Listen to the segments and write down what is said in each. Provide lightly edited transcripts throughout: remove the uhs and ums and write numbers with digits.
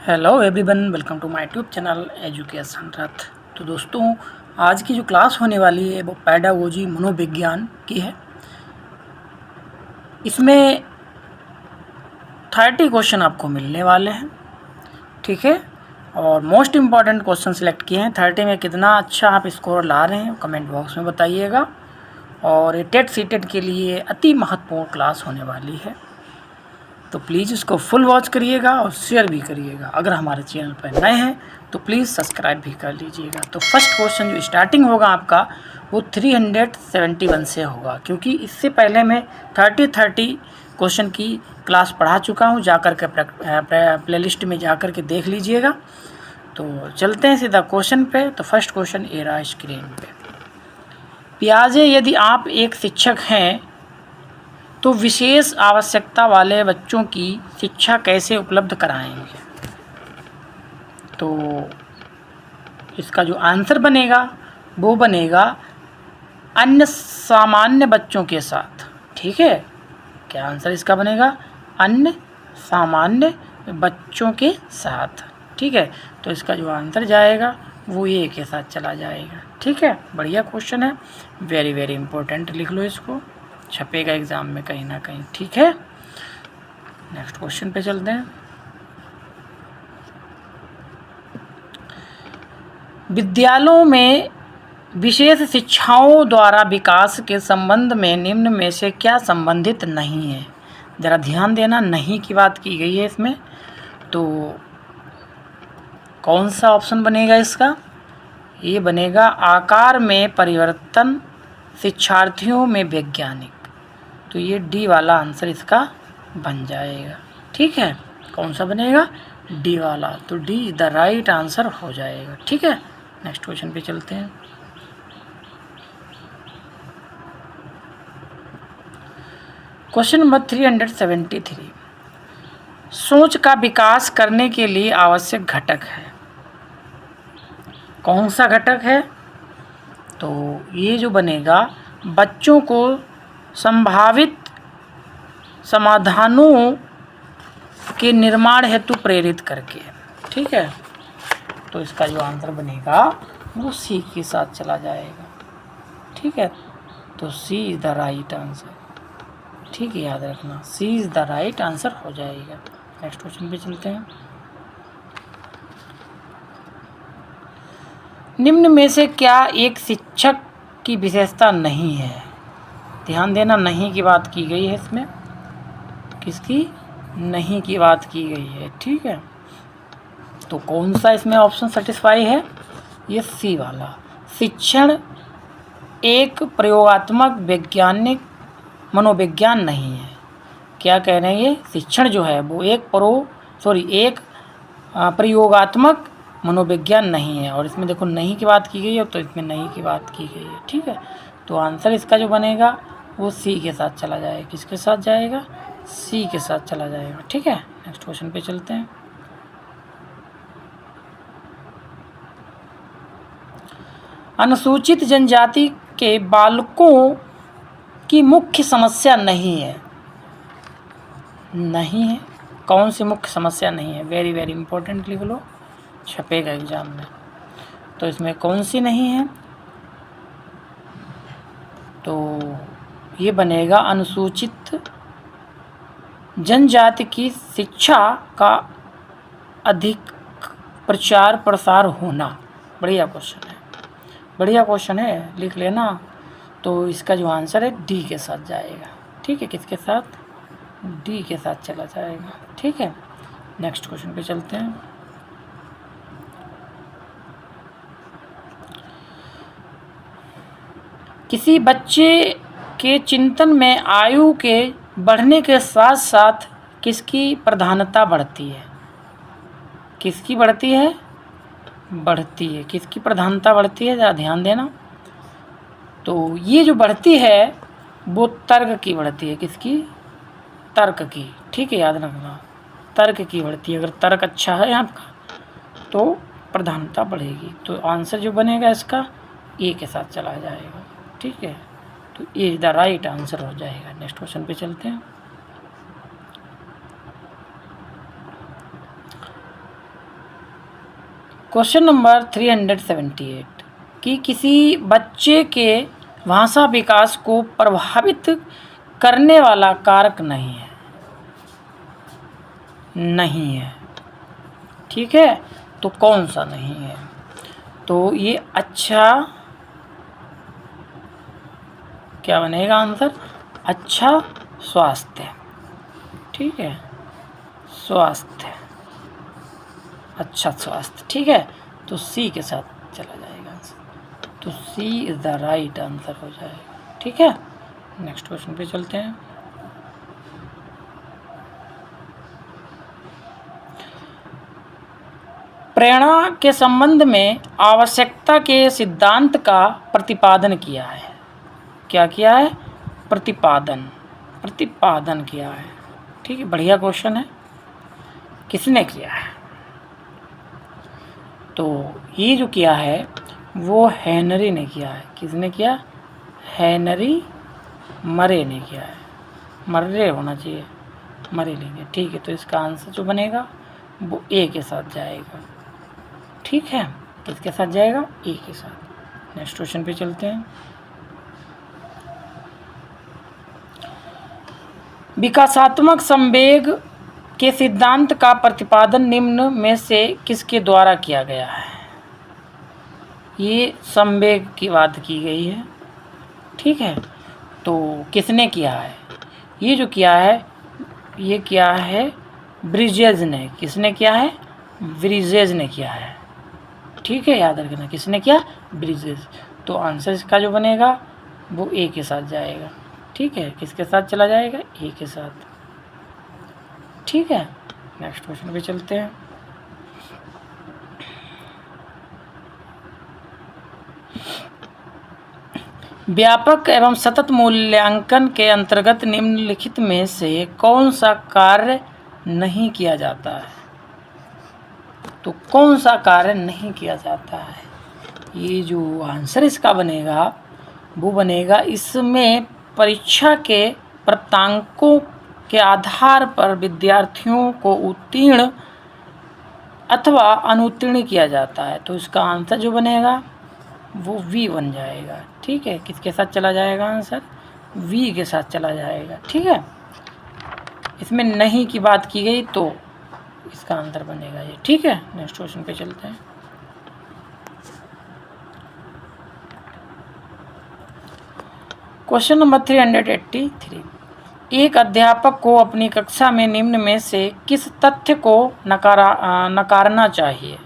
Hello everyone, welcome to my YouTube channel education Rath. तो दोस्तों, आज की जो क्लास होने वाली है वो पैडागोजी मनोविज्ञान की है। इसमें 30 क्वेश्चन आपको मिलने वाले हैं, ठीक है। और मोस्ट इम्पॉर्टेंट क्वेश्चन सिलेक्ट किए हैं। 30 में कितना अच्छा आप स्कोर ला रहे हैं कमेंट बॉक्स में बताइएगा। और ये टेट सीटेट के लिए अति महत्वपूर्ण क्लास होने वाली है, तो प्लीज़ इसको फुल वॉच करिएगा और शेयर भी करिएगा। अगर हमारे चैनल पर नए हैं तो प्लीज़ सब्सक्राइब भी कर लीजिएगा। तो फर्स्ट क्वेश्चन जो स्टार्टिंग होगा आपका वो 371 से होगा, क्योंकि इससे पहले मैं 30 क्वेश्चन की क्लास पढ़ा चुका हूँ। जाकर के प्लेलिस्ट में जाकर के देख लीजिएगा। तो चलते हैं सीधा क्वेश्चन पे। तो फर्स्ट क्वेश्चन ये रहा स्क्रीन पे। पियाजे, यदि आप एक शिक्षक हैं तो विशेष आवश्यकता वाले बच्चों की शिक्षा कैसे उपलब्ध कराएंगे? तो इसका जो आंसर बनेगा वो बनेगा अन्य सामान्य बच्चों के साथ, ठीक है। क्या आंसर इसका बनेगा? अन्य सामान्य बच्चों के साथ, ठीक है। तो इसका जो आंसर जाएगा वो ये के साथ चला जाएगा, ठीक है। बढ़िया क्वेश्चन है, वेरी वेरी इंपॉर्टेंट, लिख लो इसको, छपेगा एग्ज़ाम में कहीं ना कहीं, ठीक है। नेक्स्ट क्वेश्चन पे चलते हैं। विद्यालयों में विशेष शिक्षाओं द्वारा विकास के संबंध में निम्न में से क्या संबंधित नहीं है? ज़रा ध्यान देना, नहीं की बात की गई है इसमें। तो कौन सा ऑप्शन बनेगा इसका? ये बनेगा आकार में परिवर्तन, शिक्षार्थियों में वैज्ञानिक। तो ये डी वाला आंसर इसका बन जाएगा, ठीक है। कौन सा बनेगा? डी वाला। तो D is the right answer हो जाएगा, ठीक है। नेक्स्ट क्वेश्चन पे चलते हैं। Question number 373। सोच का विकास करने के लिए आवश्यक घटक है। कौन सा घटक है? तो ये जो बनेगा बच्चों को संभावित समाधानों के निर्माण हेतु प्रेरित करके, ठीक है। तो इसका जो आंसर बनेगा वो सी के साथ चला जाएगा, ठीक है। तो सी इज़ द राइट आंसर, ठीक है, याद रखना, सी इज़ द राइट आंसर हो जाएगा। नेक्स्ट क्वेश्चन पे चलते हैं। निम्न में से क्या एक शिक्षक की विशेषता नहीं है? ध्यान देना, नहीं की बात की गई है इसमें। किसकी? नहीं की बात की गई है, ठीक है। तो कौन सा इसमें ऑप्शन सेटिस्फाई है? ये सी वाला। शिक्षण एक प्रयोगात्मक वैज्ञानिक मनोविज्ञान नहीं है। क्या कह रहे हैं? ये शिक्षण जो है वो एक प्रयोगात्मक मनोविज्ञान नहीं है। और इसमें देखो नहीं की बात की गई है, तो इसमें नहीं की बात की गई है, ठीक है। तो आंसर इसका जो बनेगा वो सी के साथ चला जाएगा। किसके साथ जाएगा? सी के साथ चला जाएगा, ठीक है। नेक्स्ट क्वेश्चन पे चलते हैं। अनुसूचित जनजाति के बालकों की मुख्य समस्या नहीं है। नहीं है, कौन सी मुख्य समस्या नहीं है? वेरी वेरी इंपॉर्टेंट, लिख लो, छपेगा एग्जाम में। तो इसमें कौन सी नहीं है? तो ये बनेगा अनुसूचित जनजाति की शिक्षा का अधिक प्रचार प्रसार होना। बढ़िया क्वेश्चन है, बढ़िया क्वेश्चन है, लिख लेना। तो इसका जो आंसर है डी के साथ जाएगा, ठीक है। किसके साथ? डी के साथ चला जाएगा, ठीक है। नेक्स्ट क्वेश्चन पे चलते हैं। किसी बच्चे के चिंतन में आयु के बढ़ने के साथ साथ किसकी प्रधानता बढ़ती है? किसकी बढ़ती है? बढ़ती है। किसकी प्रधानता बढ़ती है? ज़रा ध्यान देना। तो ये जो बढ़ती है वो तर्क की बढ़ती है। किसकी? तर्क की, ठीक है, याद रखना, तर्क की बढ़ती है। अगर तर्क अच्छा है आपका तो प्रधानता बढ़ेगी। तो आंसर जो बनेगा इसका ए के साथ चला जाएगा, ठीक है। तो ए इज द राइट आंसर हो जाएगा। नेक्स्ट क्वेश्चन पे चलते हैं। क्वेश्चन नंबर 378 कि किसी बच्चे के भाषा विकास को प्रभावित करने वाला कारक नहीं है, नहीं है, ठीक है। तो कौन सा नहीं है? तो ये अच्छा, क्या बनेगा आंसर? अच्छा स्वास्थ्य, ठीक है, स्वास्थ्य, अच्छा स्वास्थ्य, ठीक है। तो सी के साथ चला जाएगा आंसर, तो सी इज़ द राइट आंसर हो जाएगा, ठीक है। नेक्स्ट क्वेश्चन पे चलते हैं। प्रेरणा के संबंध में आवश्यकता के सिद्धांत का प्रतिपादन किया है। क्या किया है? प्रतिपादन, प्रतिपादन किया है, ठीक है। बढ़िया क्वेश्चन है। किसने किया है? तो ये जो किया है वो हेनरी ने किया है। किसने किया? हेनरी मरे ने किया है। मर्रे होना चाहिए, मरे लेंगे, ठीक है। तो इसका आंसर जो बनेगा वो ए के साथ जाएगा, ठीक है। किसके साथ जाएगा? ए के साथ। नेक्स्ट क्वेश्चन पे चलते हैं। विकासात्मक संवेग के सिद्धांत का प्रतिपादन निम्न में से किसके द्वारा किया गया है? ये संवेग की बात की गई है, ठीक है। तो किसने किया है? ये जो किया है, ये किया है ब्रिजेज ने। किसने किया है? ब्रिजेज ने किया है, ठीक है। याद रखना किसने किया? ब्रिजेज। तो आंसर इसका जो बनेगा वो ए के साथ जाएगा, ठीक है। किसके साथ चला जाएगा? ए के साथ, ठीक है। नेक्स्ट क्वेश्चन पे चलते हैं। व्यापक एवं सतत मूल्यांकन के अंतर्गत निम्नलिखित में से कौन सा कार्य नहीं किया जाता है? तो कौन सा कार्य नहीं किया जाता है? ये जो आंसर इसका बनेगा वो बनेगा, इसमें परीक्षा के प्राप्तांकों के आधार पर विद्यार्थियों को उत्तीर्ण अथवा अनुत्तीर्ण किया जाता है। तो इसका आंसर जो बनेगा वो वी बन जाएगा, ठीक है। किसके साथ चला जाएगा आंसर? वी के साथ चला जाएगा, ठीक है। इसमें नहीं की बात की गई तो इसका आंसर बनेगा ये, ठीक है। नेक्स्ट क्वेश्चन पे चलते हैं। Question number 383। एक अध्यापक को अपनी कक्षा में निम्न में से किस तथ्य को नकारना चाहिए?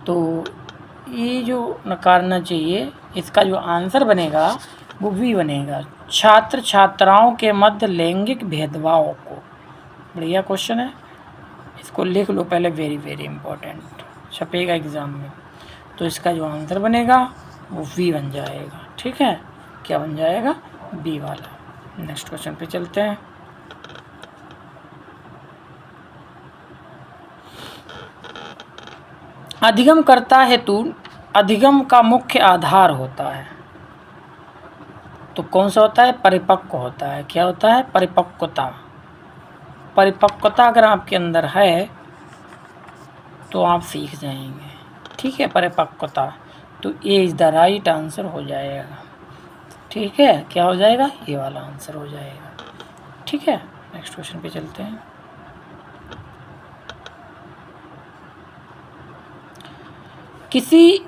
तो ये जो नकारना चाहिए, इसका जो आंसर बनेगा वो भी बनेगा, छात्र छात्राओं के मध्य लैंगिक भेदभाव को। बढ़िया क्वेश्चन है, इसको लिख लो पहले, वेरी वेरी इंपॉर्टेंट, छपेगा एग्ज़ाम में। तो इसका जो आंसर बनेगा वो वी बन जाएगा, ठीक है। क्या बन जाएगा? बी वाला। नेक्स्ट क्वेश्चन पे चलते हैं। अधिगमकर्ता हेतु अधिगम का मुख्य आधार होता है। तो कौन सा होता है? परिपक्व होता है। क्या होता है? परिपक्वता। परिपक्वता अगर आपके अंदर है तो आप सीख जाएंगे, ठीक है। परिपक्वता, तो A is the right answer हो जाएगा, ठीक है। क्या हो जाएगा? ये वाला आंसर हो जाएगा, ठीक है। नेक्स्ट क्वेश्चन पे चलते हैं। किसी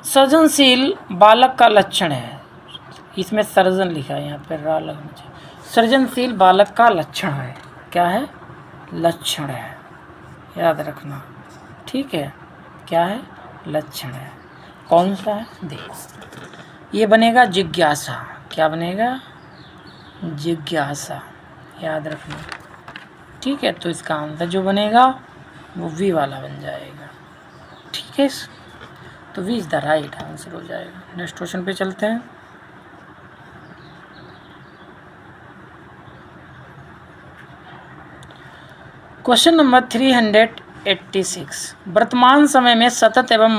सृजनशील बालक का लक्षण है, इसमें सर्जन लिखा है, यहाँ पे रा लगना चाहिए। सृजनशील बालक का लक्षण है, क्या है? लक्षण है, याद रखना, ठीक है। क्या है? लक्षण है। कौन सा है? देखो, ये बनेगा जिज्ञासा। क्या बनेगा? जिज्ञासा, याद रखना, ठीक है। तो इसका आंसर जो बनेगा वो वी वाला बन जाएगा, ठीक है। तो V is the right answer हो जाएगा। नेक्स्ट क्वेश्चन पे चलते हैं। Question number 386। वर्तमान समय में सतत एवं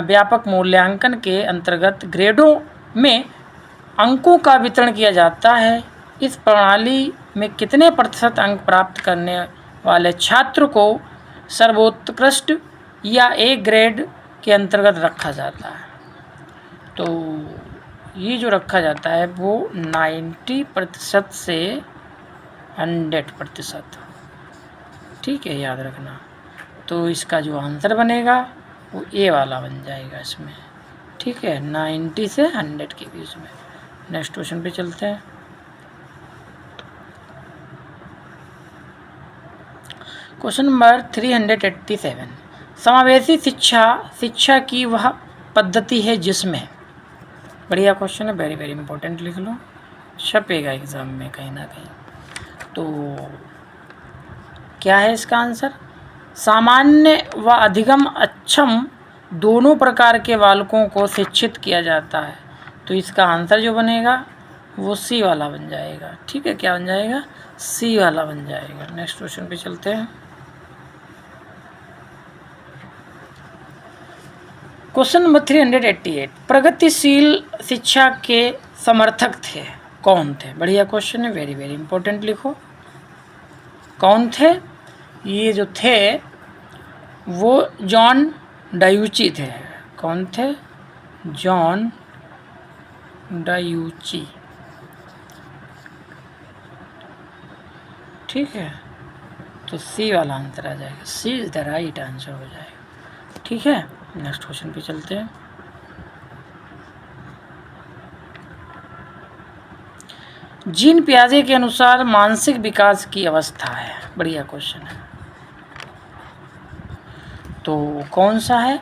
व्यापक मूल्यांकन के अंतर्गत ग्रेडों में अंकों का वितरण किया जाता है। इस प्रणाली में कितने प्रतिशत अंक प्राप्त करने वाले छात्र को सर्वोत्कृष्ट या ए ग्रेड के अंतर्गत रखा जाता है। तो ये जो रखा जाता है वो 90% से 100%, ठीक है, याद रखना। तो इसका जो आंसर बनेगा वो ए वाला बन जाएगा इसमें, ठीक है, 90 से 100 के बीच में। नेक्स्ट क्वेश्चन पे चलते हैं। क्वेश्चन नंबर 387, समावेशी शिक्षा की वह पद्धति है जिसमें, बढ़िया क्वेश्चन है, वेरी वेरी इंपॉर्टेंट, लिख लो, छपेगा एग्जाम में कहीं ना कहीं। तो क्या है इसका आंसर? सामान्य व अधिगम अक्षम दोनों प्रकार के बालकों को शिक्षित किया जाता है। तो इसका आंसर जो बनेगा वो सी वाला बन जाएगा, ठीक है, क्या बन जाएगा? सी वाला बन जाएगा। नेक्स्ट क्वेश्चन पे चलते हैं। क्वेश्चन नंबर 388, प्रगतिशील शिक्षा के समर्थक थे, कौन थे? बढ़िया क्वेश्चन है, वेरी वेरी इंपॉर्टेंट, लिखो कौन थे। ये जो थे वो जॉन डायूची थे। कौन थे? जॉन डायूची, ठीक है। तो सी वाला आंसर आ जाएगा, सी इज द राइट आंसर हो जाएगा, ठीक है। नेक्स्ट क्वेश्चन पे चलते हैं। जीन पियाजे के अनुसार मानसिक विकास की अवस्था है, बढ़िया क्वेश्चन है। तो कौन सा है?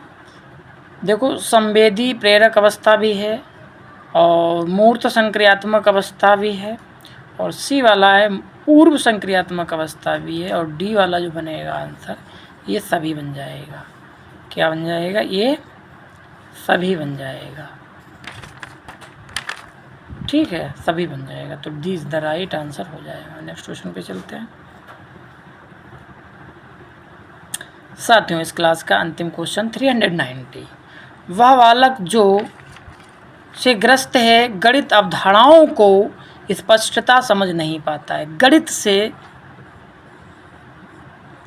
देखो, संवेदी प्रेरक अवस्था भी है और मूर्त संक्रियात्मक अवस्था भी है, और सी वाला है पूर्व संक्रियात्मक अवस्था भी है, और डी वाला जो बनेगा आंसर ये सभी बन जाएगा। क्या बन जाएगा? ये सभी बन जाएगा, ठीक है, सभी बन जाएगा। तो D is the right answer हो जाएगा। नेक्स्ट क्वेश्चन पे चलते हैं। साथियों, इस क्लास का अंतिम क्वेश्चन 390, वह बालक जो से ग्रस्त है गणित अवधारणाओं को स्पष्टता समझ नहीं पाता है। गणित से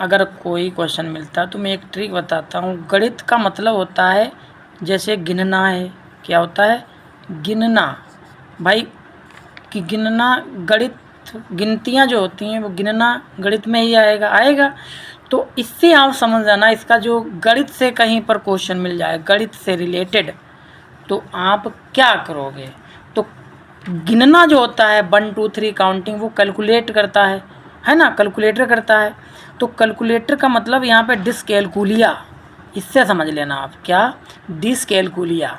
अगर कोई क्वेश्चन मिलता है तो मैं एक ट्रिक बताता हूँ। गणित का मतलब होता है जैसे गिनना है, क्या होता है? गिनना, भाई, कि गिनना, गणित, गिनतियाँ जो होती हैं वो गिनना गणित में ही आएगा। तो इससे आप समझ जाना, इसका जो गणित से कहीं पर क्वेश्चन मिल जाए गणित से रिलेटेड, तो आप क्या करोगे? तो गिनना जो होता है 1 2 3 काउंटिंग, वो कैलकुलेट करता है ना, कैलकुलेटर करता है। तो कैलकुलेटर का मतलब यहाँ पे डिसकैलकुलिया, इससे समझ लेना आप, क्या? डिसकैलकुलिया।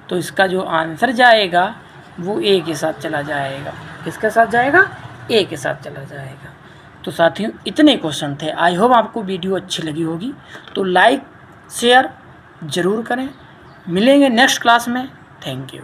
तो इसका जो आंसर जाएगा वो ए के साथ चला जाएगा। किसके साथ जाएगा? ए के साथ चला जाएगा। तो साथियों, इतने क्वेश्चन थे। आई होप आपको वीडियो अच्छी लगी होगी, तो लाइक शेयर ज़रूर करें। मिलेंगे नेक्स्ट क्लास में। Thank you.